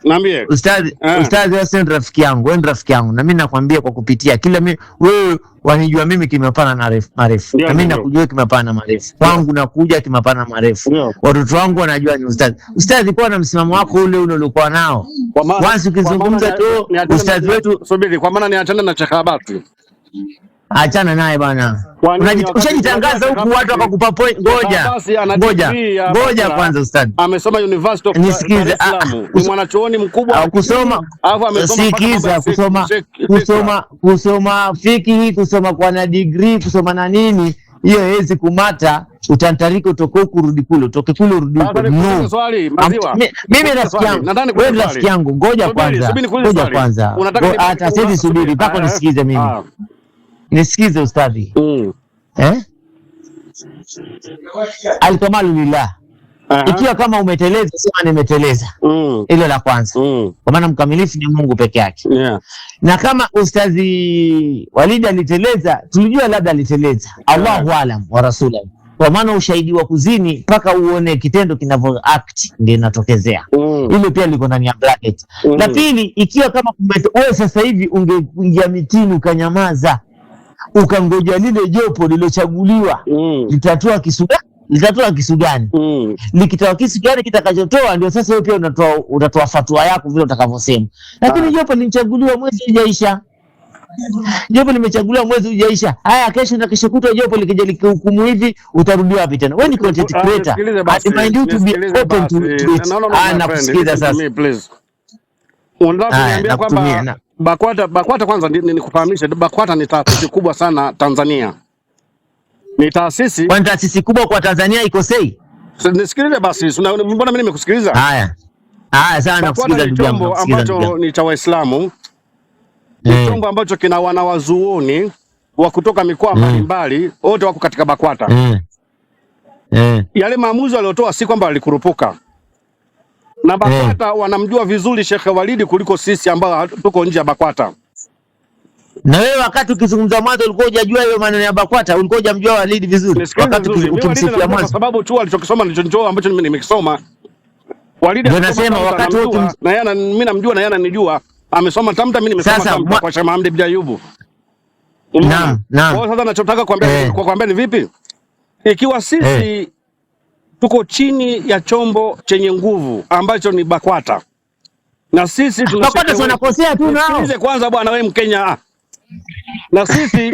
Niambie. Ustadhi wewe ni rafiki yangu, na mimi nakwambia kwa kupitia wewe wanijua mimi kimepana na marefu. Na mimi nakujua kimepana na marefu. Kwangu nakuja kimepana na marefu. Watoto wangu wanajua ni ustadhi. Ustadhi kwa na msimamo wako ule uliokuwa nao. Once ukizungumza tu ustadhi wetu, subiri, kwa maana niachane na Sheikh Abasi. Achana naye bwana. Ushajitangaza huku watu wakakupa point. Ngoja kwanza ustadhi. Amesoma University of Dar es Salaam. Ni mwanachuoni mkubwa. Kusoma fiki, kusoma kwa na degree, kusoma na nini, hiyo haiwezi kumata. Utantarika utoke huku urudi kule, utoke kule urudi huko. No. Mimi rafiki yangu, ngoja kwanza. Hata sisi subiri mpaka nisikize mimi. Nisikize ustadhi. Alkamalu lillah. Ikiwa kama umeteleza, sema nimeteleza. Hilo la kwanza. Kwa maana mkamilifu ni Mungu peke yake. Na kama ustadhi Walidi aliteleza, tulijua labda aliteleza. Allahu alam wa rasulahu. Kwa maana ushahidi wa kuzini mpaka uone kitendo kinavyo act ndio inatokezea. Hilo pia liko ndani ya bracket. La pili, ikiwa kama wewe sasa hivi ungeingia mitini ukanyamaza, ukangoja lile jopo lilochaguliwa litatoa kisu gani? Likitoa kisu gani kitakachotoa, ndio sasa wewe pia unatoa fatwa yako vile utakavyosema. Lakini jopo limechaguliwa mwezi hujaisha. Haya, kesho na kesho kutwa jopo likija likihukumu hivi, utarudi wapi tena? Wewe ni content creator. I mind you to be open to it. Nakusikiza sasa. Unataka kuniambia kwamba BAKWATA kwanza nikufahamishe, BAKWATA ni taasisi kubwa sana Tanzania. Ni taasisi. Kwa taasisi kubwa kwa Tanzania ikosei? Nisikilize basi, mbona mimi nimekusikiliza? Haya sana nakusikiliza ndugu yangu. Ambacho ni cha Waislamu. Ni chombo ambacho kina wanawazuoni wa kutoka mikoa mbalimbali, wote wako katika BAKWATA. Yale maamuzi waliotoa si kwamba walikurupuka. Na BAKWATA wanamjua vizuri Sheikh Walidi kuliko sisi ambao tuko nje ya BAKWATA. Na wewe wakati ukizungumza mwanzo ulikuwa hujajua hiyo maneno ya BAKWATA, ulikuwa hujamjua Walidi vizuri. Wakati ukimsifia mwanzo, kwa sababu tu alichokisoma ndicho ambacho mimi nimekisoma. Walidi anasema wakati wote na yeye mimi namjua na yeye ananijua. Amesoma Tamta, mimi nimesoma Tamta kwa Sheikh Mohamed bin Ayubu. Naam. Kwa sasa ninachotaka kuambia ni vipi? Ikiwa sisi tuko chini ya chombo chenye nguvu ambacho ni BAKWATA. Na sisi BAKWATA tunakosea tu nao. Sikilize kwanza bwana, wewe Mkenya. Na sisi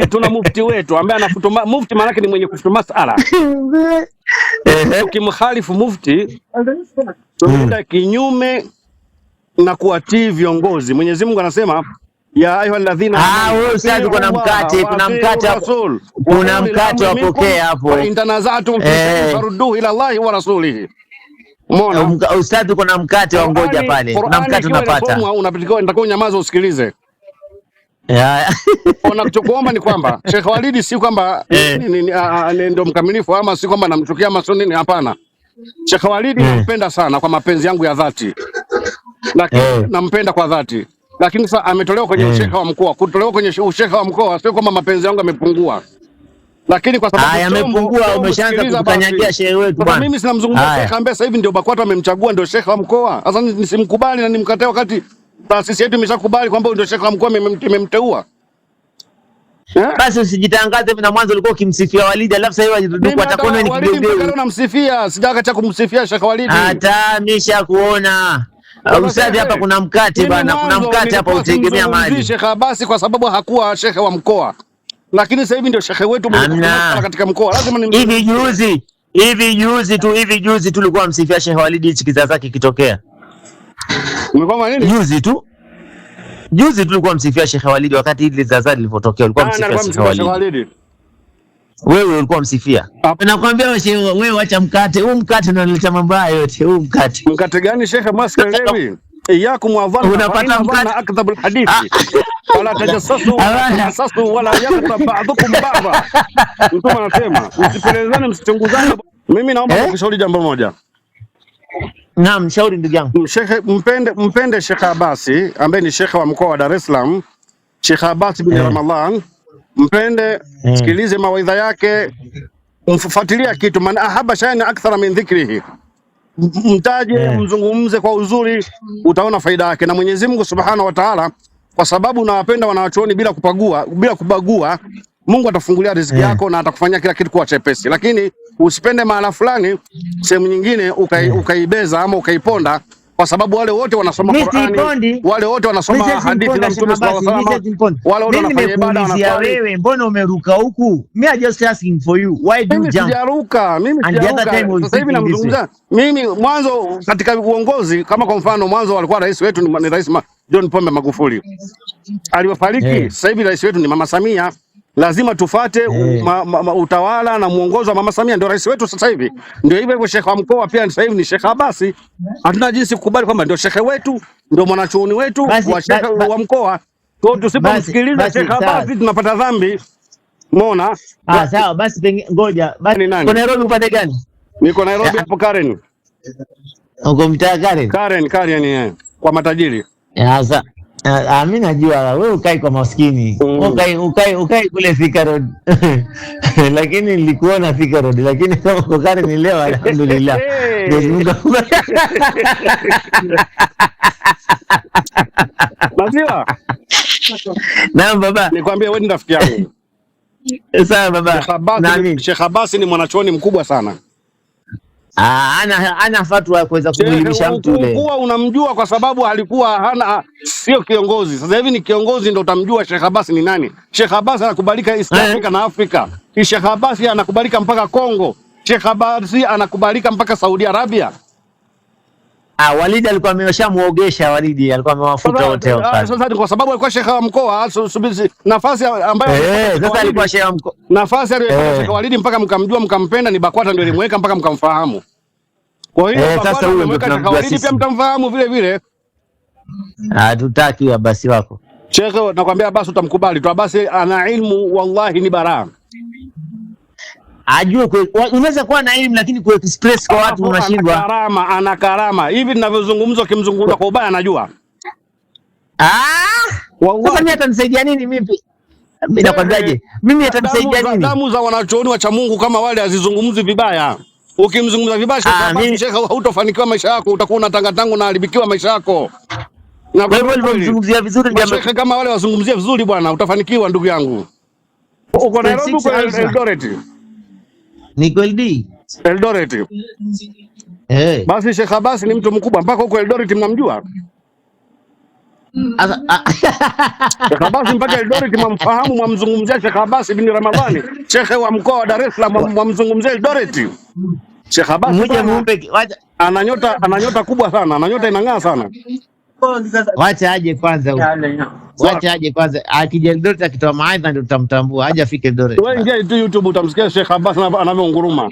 tuna mufti wetu ambaye anafuta mufti, maana yake ni mwenye kufuta masala. Ukimkhalifu mufti tunaenda kinyume na kuwatii viongozi. Mwenyezi Mungu anasema ya ayyuhalladhina wewe ustadhi, kuna mkate wapokea hapo. Intanaza'tum fi shay'in farudduhu ila Allahi wa rasulihi. Umeona ustadhi, kuna mkate wa ngoja pale, kuna mkate unapata. Unapitikiwa, nitakuwa unyamaza usikilize. Unachokuomba ni kwamba Sheikh Walidi si kwamba ndio mkamilifu ama si kwamba namchukia masoni nini, hapana. Sheikh Walidi nampenda sana kwa mapenzi yangu ya dhati. Lakini nampenda kwa dhati. Lakini sasa ametolewa kwenye usheikha wa mkoa. Kutolewa kwenye usheikha wa mkoa sio kwamba mapenzi yangu yamepungua. Lakini kwa sababu yamepungua, umeshaanza kukanyagia shehe wetu bwana. Mimi sinamzungumzia Sheikh ambaye sasa hivi ndio BAKWATA amemchagua ndio sheikha wa mkoa. Sasa nisimkubali na nimkatae wakati taasisi yetu imeshakubali kwamba ndio sheikha wa mkoa imemteua. Basi usijitangaze na mwanzo ulikuwa ukimsifia Walidi, alafu sasa hivi ndio atakuona ni kigeugeu. Namsifia, sijaka kumsifia Sheikh Walidi. Hata nimeshakuona. Ustadhi, hapa kuna mkate bwana, kuna mkate hapa utegemea maji. Sheikh Abasi kwa sababu hakuwa sheikh wa mkoa. Lakini sasa hivi ndio sheikh wetu katika mkoa. Lazima hivi juzi tulikuwa msifia Sheikh Walidi hichi kizazi chake kitokea. Umekoma nini? Juzi tulikuwa msifia Sheikh Walidi wakati ile zaza lilipotokea, ulikuwa msifia Sheikh Walidi. Wewe ulikuwa msifia. Nakwambia wewe acha mkate. Huu mkate unaleta mambo yote. Huu mkate. Mkate gani Sheikh Maskelewi? Iyakum wa dhanna. Unapata mkate akdhab alhadith. Wala tajassasu wala yaghtab ba'dukum ba'dha. Mtu anasema msipelezane, msichunguzane. Mimi naomba kukushauri jambo moja. Naam, shauri ndugu yangu. Sheikh mpende Sheikh Abasi ambaye ni Sheikh wa mkoa wa Dar es Salaam. Sheikh Abasi bin Ramadhan. Mpende, sikilize mawaidha yake, mfuatilia kitu. Man ahaba shay'an akthara min dhikrihi. mtaje, mzungumze kwa uzuri, utaona faida yake. Na Mwenyezi Mungu Subhanahu wa Ta'ala, kwa sababu unawapenda wanawachuoni bila kubagua, Mungu atafungulia riziki yako na atakufanyia kila kitu kuwa chepesi. Lakini usipende mahala fulani sehemu nyingine ukaibeza ama ukaiponda, kwa sababu wale wote wanasoma Qur'ani, wale wote wanasoma hadithi za Mtume sallallahu alaihi wasallam, wale wote wanafanya ibada. Wanafanya wewe, mbona umeruka huku? Me are just asking for you, why do you jump? Mimi sijaruka. Sasa hivi namzungumza mimi. Mwanzo katika uongozi, kama kwa mfano mwanzo walikuwa rais wetu ni Rais John Pombe Magufuli, aliyofariki. Sasa hivi rais wetu ni Mama Samia. Lazima tufate utawala na muongozo wa Mama Samia, ndio rais wetu sasa hivi. Ndio hivyo hivyo, Sheikh wa mkoa pia sasa hivi ni Sheikh Abasi. Hatuna jinsi kukubali kwamba ndio Sheikh wetu, ndio mwanachuoni wetu wa Sheikh wa mkoa. Kwa tusipomsikiliza Sheikh Abasi tunapata dhambi. Umeona? Sawa basi, ngoja basi. Uko Nairobi upande gani? Niko Nairobi hapo Karen. Uko mtaa Karen? Karen kwa matajiri. Sasa mimi najua wewe ukai kwa maskini. Ukai kule Thika Road. Lakini nilikuona Thika Road, lakini kama uko Karen leo, alhamdulillah. Maziwa. Naam baba. Nikwambia wewe ni rafiki yangu. Sawa baba. Sheikh Abasi ni mwanachuoni mkubwa sana. Ana fatwa kuweza kumlimisha mtu yule. Kuwa unamjua kwa sababu alikuwa sio kiongozi. Sasa hivi ni kiongozi, ndio utamjua Sheikh Abasi ni nani. Sheikh Abasi anakubalika East Africa na Afrika. Sheikh Abasi anakubalika mpaka Kongo. Sheikh Abasi anakubalika mpaka Saudi Arabia. Walidi alikuwa ameshamuogesha, Walidi alikuwa amewafuta wote hao. Sasa kwa sababu alikuwa Sheikh wa mkoa, nafasi ambayo sasa alikuwa Sheikh wa mkoa. Nafasi aliyopata Sheikh Walidi mpaka mkamjua mkampenda ni BAKWATA, ndio ilimweka mpaka mkamfahamu. Kwa hiyo sasa huyo ndio tunamjua sisi, pia mtamfahamu vile vile. Hatutaki Abasi wako. Sheikh, nakwambia Abasi utamkubali tu. Abasi ana ilmu, wallahi ni baraa. Ajue unaweza kuwa na elimu lakini ku express kwa watu unashindwa. Ana karama. Hivi ninavyozungumza, ukimzungumza kwa ubaya anajua. Wallahi. Sasa mimi atanisaidia nini mimi? Mimi nakwambiaje? Mimi atanisaidia nini? Damu za wanachuoni wa cha Mungu kama wale azizungumzi vibaya. Ukimzungumza vibaya Sheikh, hautofanikiwa maisha yako, utakuwa unatangatanga na haribikiwa maisha yako. Na kwa hivyo nilizungumzia vizuri ndio Sheikh, kama wale wazungumzia vizuri bwana, utafanikiwa ndugu yangu. Uko Nairobi, uko Eldoret. Niko Eldoret. Basi Sheikh Abasi ni mtu mkubwa mpaka huko Eldoret mnamjua. Sheikh Abasi mpaka Eldoret mwamfahamu, mwamzungumzia Sheikh Abasi bin Ramadhani, Sheikh wa mkoa wa Dar es Salaam, mwamzungumzia Eldoret. Sheikh Abasi ana nyota kubwa sana, ana nyota inang'aa sana. Wacha aje kwanza. Akija Eldoret akitoa mawaidha ndio tutamtambua. Haja afike Eldoret. Wewe ingia tu YouTube utamsikia Sheikh Abasi anavyounguruma.